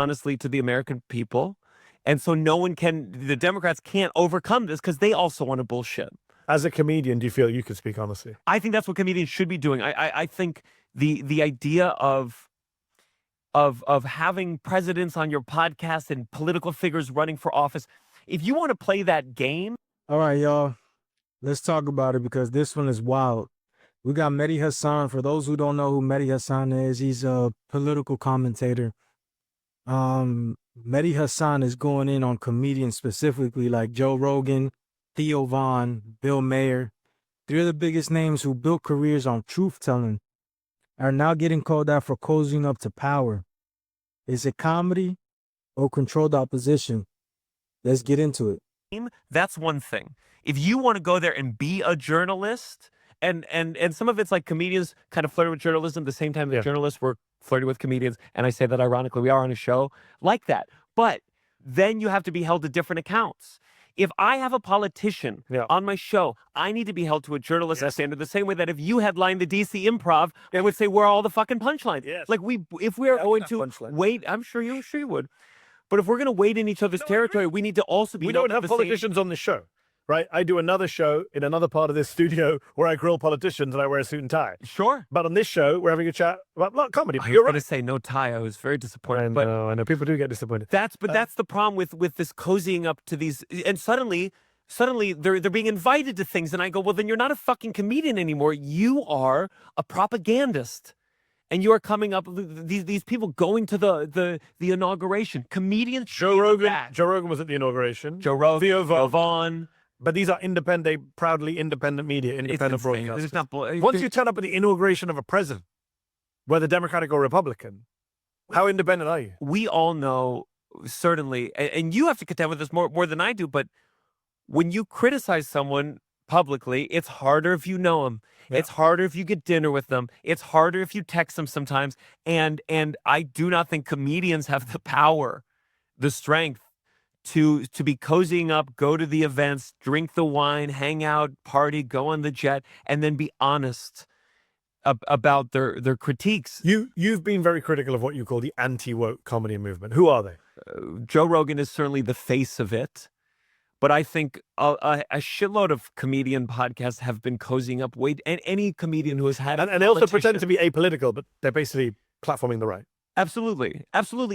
honestly to the American people. And so the Democrats can't overcome this because they also want to bullshit. As a comedian, do you feel you can speak honestly? I think that's what comedians should be doing. I think the idea of having presidents on your podcast and political figures running for office, if you want to play that game. All right, y'all, let's talk about it because this one is wild. We got Mehdi Hasan. For those who don't know who Mehdi Hasan is, he's a political commentator. Mehdi Hasan is going in on comedians specifically like Joe Rogan, Theo, Bill Maher. They're the biggest names who built careers on truth-telling, are now getting called out for cozying up to power. Is it comedy or controlled opposition? Let's get into it. That's one thing. If you want to go there and be a journalist, and some of it's like comedians kind of flirting with journalism at the same time that journalists were flirting with comedians, and I say that ironically, we are on a show like that. But then you have to be held to different accounts. If I have a politician on my show, I need to be held to a journalistic standard the same way that if you headlined the DC Improv, they would say, where are all the fucking punchlines? Like if we're going to wait, I'm sure you would. But if we're going to wade in each other's territory, we need to also be. We don't have politicians on the show, right? I do another show in another part of this studio where I grill politicians and I wear a suit and tie. Sure. But on this show, we're having a chat about comedy. I was going to say no tie. I was very disappointed. I know. People do get disappointed. That's the problem with this cozying up to these, and suddenly they're being invited to things, and I go, well, then you're not a fucking comedian anymore. You are a propagandist. And you are coming up these people going to the inauguration. Comedians. Joe Rogan was at the inauguration. Joe Rogan. Theo Vaughn. But these are proudly independent media, independent broadcasters. Not, Once you turn up at the inauguration of a president, whether Democratic or Republican, how independent are you? We all know, certainly, and you have to contend with this more than I do, but when you criticize someone publicly, it's harder if you know them. It's harder if you get dinner with them. It's harder if you text them sometimes. And I do not think comedians have the power, the strength to be cozying up, go to the events, drink the wine, hang out, party, go on the jet, and then be honest about their critiques. You've been very critical of what you call the anti-woke comedy movement. Who are they? Joe Rogan is certainly the face of it. But I think a shitload of comedian podcasts have been cozying up and any comedian who has had and they also pretend to be apolitical, but they're basically platforming the right. Absolutely.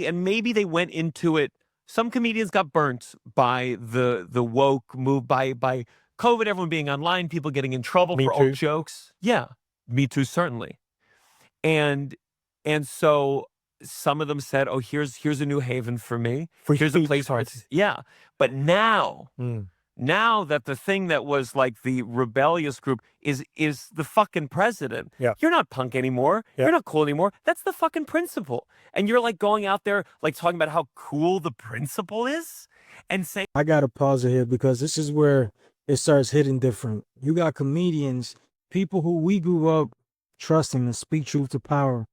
And maybe they went into it. Some comedians got burnt by the woke move, by COVID, everyone being online, people getting in trouble for old jokes. Yeah, Me Too, certainly. And so some of them said, oh, here's a new haven for me. Here's a place where it's, But now that the thing that was like the rebellious group is the fucking president, you're not punk anymore. You're not cool anymore. That's the fucking principle. And you're like going out there, like talking about how cool the principle is and saying. I got to pause it here because this is where it starts hitting different. You got comedians, people who we grew up trusting to speak truth to power,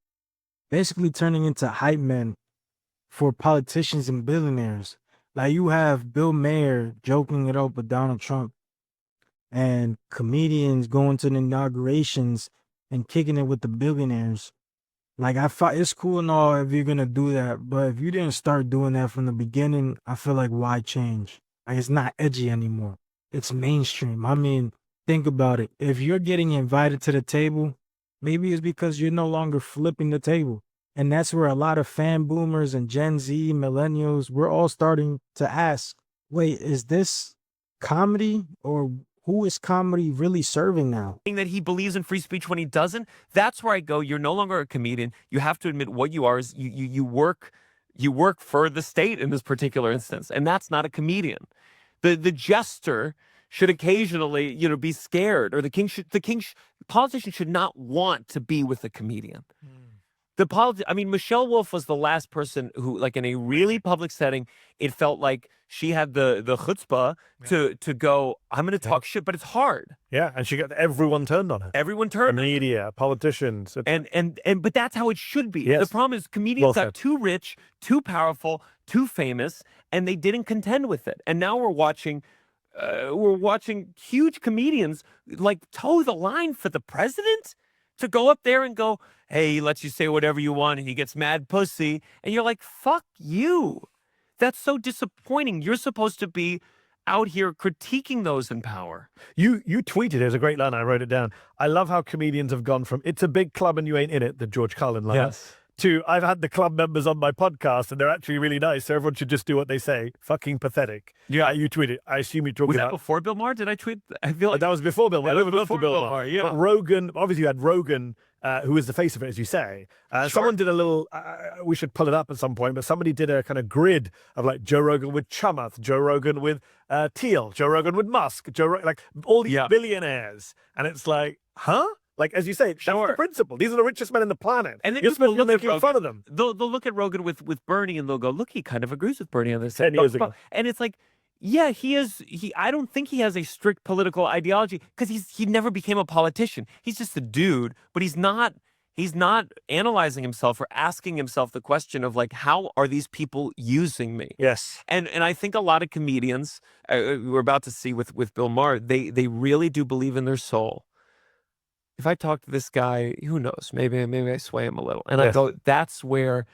basically turning into hype men for politicians and billionaires. Like you have Bill Maher joking it up with Donald Trump and comedians going to the inaugurations and kicking it with the billionaires. Like it's cool and all if you're going to do that. But if you didn't start doing that from the beginning, I feel like why change? Like it's not edgy anymore. It's mainstream. I mean, think about it. If you're getting invited to the table, maybe it's because you're no longer flipping the table. And that's where a lot of fan boomers and Gen Z, millennials, we're all starting to ask, wait, is this comedy or who is comedy really serving now? That he believes in free speech when he doesn't, that's where I go, you're no longer a comedian. You have to admit what you are is you work for the state in this particular instance. And that's not a comedian. The jester should occasionally, be scared, or politician should not want to be with a comedian. Michelle Wolf was the last person who, like in a really public setting, it felt like she had the chutzpah to go, I'm going to talk shit, but it's hard. Yeah, and she got everyone turned on her. Everyone turned. The media, politicians. But that's how it should be. Yes. The problem is comedians got too rich, too powerful, too famous, and they didn't contend with it. And now we're watching huge comedians like toe the line for the president. to go up there and go, hey, he lets you say whatever you want and he gets mad pussy. And you're like, fuck you. That's so disappointing. You're supposed to be out here critiquing those in power. You tweeted it. It was a great line. I wrote it down. I love how comedians have gone from "it's a big club and you ain't in it," the George Carlin line, to "I've had the club members on my podcast and they're actually really nice, so everyone should just do what they say." Fucking pathetic. Yeah, you tweeted. I assume you're talking was that about before Bill Maher? Did I tweet? I feel like that was before Bill Maher. That was before Bill Maher. Yeah, but Rogan. Obviously, you had Rogan, who is the face of it, as you say. Sure. Someone did a little. We should pull it up at some point. But somebody did a kind of grid of like Joe Rogan with Chamath, Joe Rogan with Theo, Joe Rogan with Musk, like all these billionaires, and it's like, huh? Like, as you say, that's the principle. These are the richest men in the planet. And then you're supposed to look make fun of them. They'll look at Rogan with Bernie and they'll go, look, he kind of agrees with Bernie on this. 10 years ago. And it's like, yeah, I don't think he has a strict political ideology because he never became a politician. He's just a dude, but he's not analyzing himself or asking himself the question of like, how are these people using me? Yes. And I think a lot of comedians, we're about to see with Bill Maher, they really do believe in their soul. If I talk to this guy, who knows? Maybe I sway him a little. And I go, that's where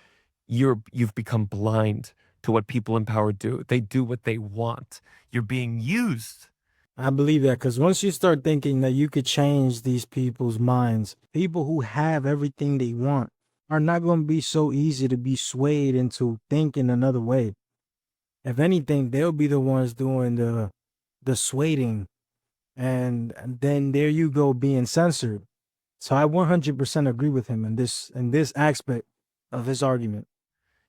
you've become blind to what people in power do. They do what they want. You're being used. I believe that because once you start thinking that you could change these people's minds, people who have everything they want are not going to be so easy to be swayed into thinking another way. If anything, they'll be the ones doing the swaying. And then there you go being censored. So I 100% agree with him in this aspect of his argument.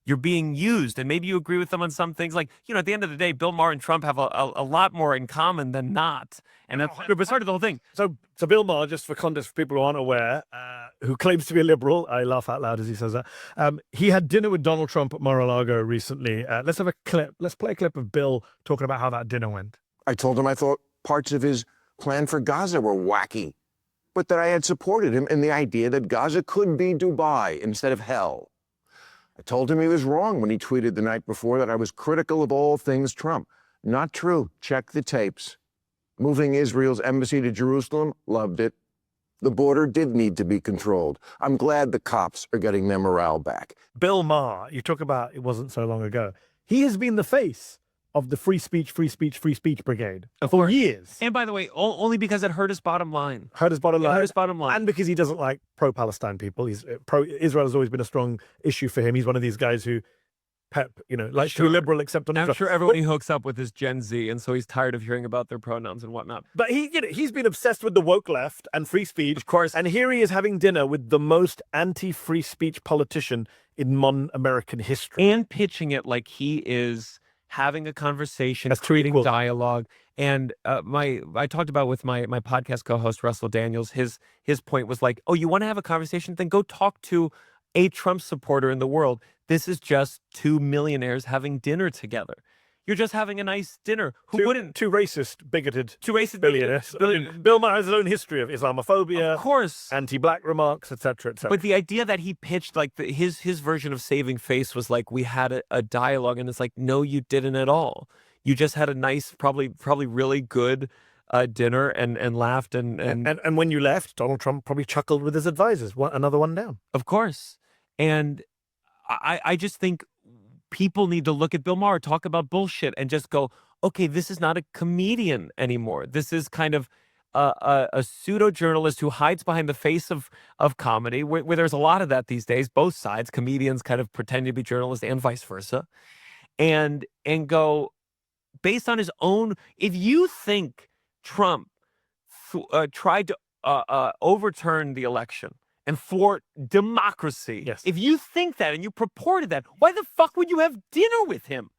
You're being used, and maybe you agree with them on some things. Like, at the end of the day, Bill Maher and Trump have a lot more in common than not. And that's 100% of the whole thing. So Bill Maher, just for context for people who aren't aware, who claims to be a liberal, I laugh out loud as he says that, he had dinner with Donald Trump at Mar-a-Lago recently. Let's have a clip. Let's play a clip of Bill talking about how that dinner went. I told him I thought parts of his plan for Gaza were wacky, but that I had supported him in the idea that Gaza could be Dubai instead of hell. I told him he was wrong when he tweeted the night before that I was critical of all things Trump. Not true. Check the tapes. Moving Israel's embassy to Jerusalem, loved it. The border did need to be controlled. I'm glad the cops are getting their morale back. Bill Maher, you talk about it wasn't so long ago. He has been the face of the free speech brigade for years. And by the way, only because it hurt his bottom line. Hurt his bottom line. Hurt his bottom line. And because he doesn't like pro-Palestine people. He's pro-Israel has always been a strong issue for him. He's one of these guys who like too liberal except on Israel. I'm sure everybody hooks up with his Gen Z, and so he's tired of hearing about their pronouns and whatnot. But he's been obsessed with the woke left and free speech. Of course. And here he is having dinner with the most anti-free speech politician in modern American history. And pitching it like he is having a conversation, creating dialogue. And I talked about with my podcast co-host, Russell Daniels, his point was like, oh, you want to have a conversation? Then go talk to a Trump supporter in the world. This is just two millionaires having dinner together. You're just having a nice dinner. Who wouldn't? Two racist, bigoted billionaires. Bill Maher has his own history of Islamophobia, of course, anti-black remarks, etc., etc. But the idea that he pitched, like his version of saving face was like, we had a dialogue, and it's like, no, you didn't at all. You just had a nice, probably really good dinner and laughed and when you left, Donald Trump probably chuckled with his advisors. Another one down, of course. And I just think people need to look at Bill Maher, talk about bullshit, and just go, okay, this is not a comedian anymore. This is kind of a pseudo-journalist who hides behind the face of comedy, where there's a lot of that these days, both sides, comedians kind of pretending to be journalists and vice versa, and go, based on his own, if you think Trump tried to overturn the election and thwart democracy. Yes. If you think that and you purported that, why the fuck would you have dinner with him?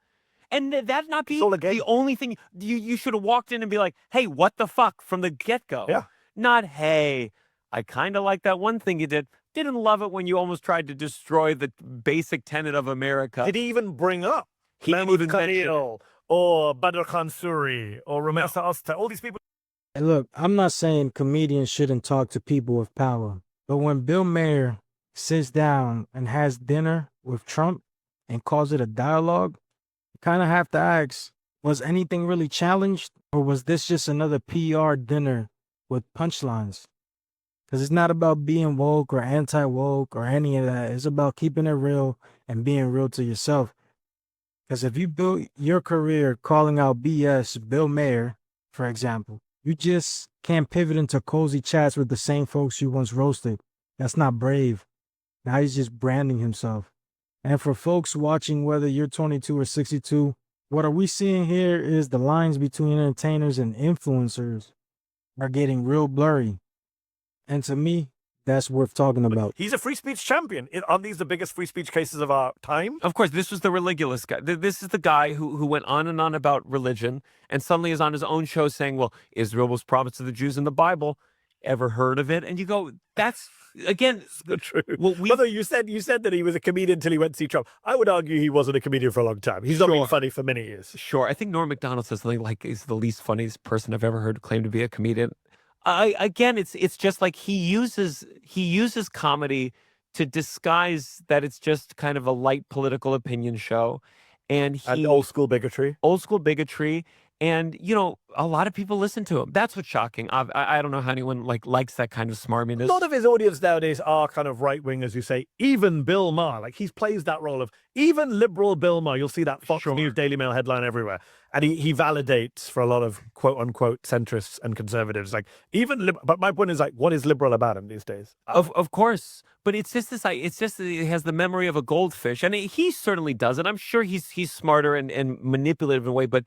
And that not be the only thing. You should have walked in and be like, hey, what the fuck from the get-go? Yeah. Not, hey, I kind of like that one thing you did. Didn't love it when you almost tried to destroy the basic tenet of America. Did he even bring up Mahmoud Khalil or Badr Khan Suri or Ramesa Osta? All these people. And look, I'm not saying comedians shouldn't talk to people with power. But when Bill Maher sits down and has dinner with Trump and calls it a dialogue, you kind of have to ask, was anything really challenged? Or was this just another PR dinner with punchlines? Because it's not about being woke or anti-woke or any of that. It's about keeping it real and being real to yourself. Because if you build your career calling out BS, Bill Maher, for example, you just can't pivot into cozy chats with the same folks you once roasted. That's not brave. Now he's just branding himself. And for folks watching, whether you're 22 or 62, what are we seeing here is the lines between entertainers and influencers are getting real blurry. And to me, that's worth talking about. He's a free speech champion. Aren't these the biggest free speech cases of our time? Of course, this was the religious guy. This is the guy who went on and on about religion and suddenly is on his own show saying, well, Israel was promised to the Jews in the Bible. Ever heard of it? And you go, that's, again, the truth. Well, Although you said that he was a comedian until he went to see Trump. I would argue he wasn't a comedian for a long time. He's not been funny for many years. Sure. I think Norm Macdonald says something like he's the least funniest person I've ever heard claim to be a comedian. Again, it's just like he uses comedy to disguise that it's just kind of a light political opinion show, and old school bigotry. And you know, a lot of people listen to him. That's what's shocking. I don't know how anyone likes that kind of smarminess. A lot of his audience nowadays are kind of right wing, as you say. Even Bill Maher, like he plays that role of even liberal Bill Maher. You'll see that Fox News, Daily Mail headline everywhere, and he validates for a lot of quote unquote centrists and conservatives. Like but my point is like, what is liberal about him these days? Of course, but it's just this. It's just that he has the memory of a goldfish, and he certainly does it. I'm sure he's smarter and manipulative in a way, but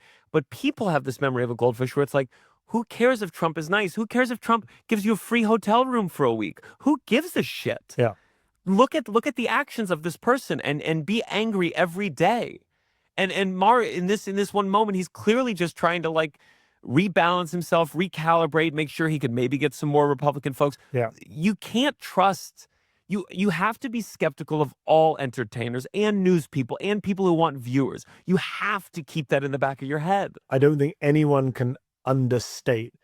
people have this memory of a goldfish where it's like, who cares if Trump is nice? Who cares if Trump gives you a free hotel room for a week? Who gives a shit? Yeah. Look at the actions of this person and be angry every day. And Maher in this one moment, he's clearly just trying to rebalance himself, recalibrate, make sure he could maybe get some more Republican folks. Yeah. You can't trust. You have to be skeptical of all entertainers and news people and people who want viewers. You have to keep that in the back of your head. I don't think anyone can understate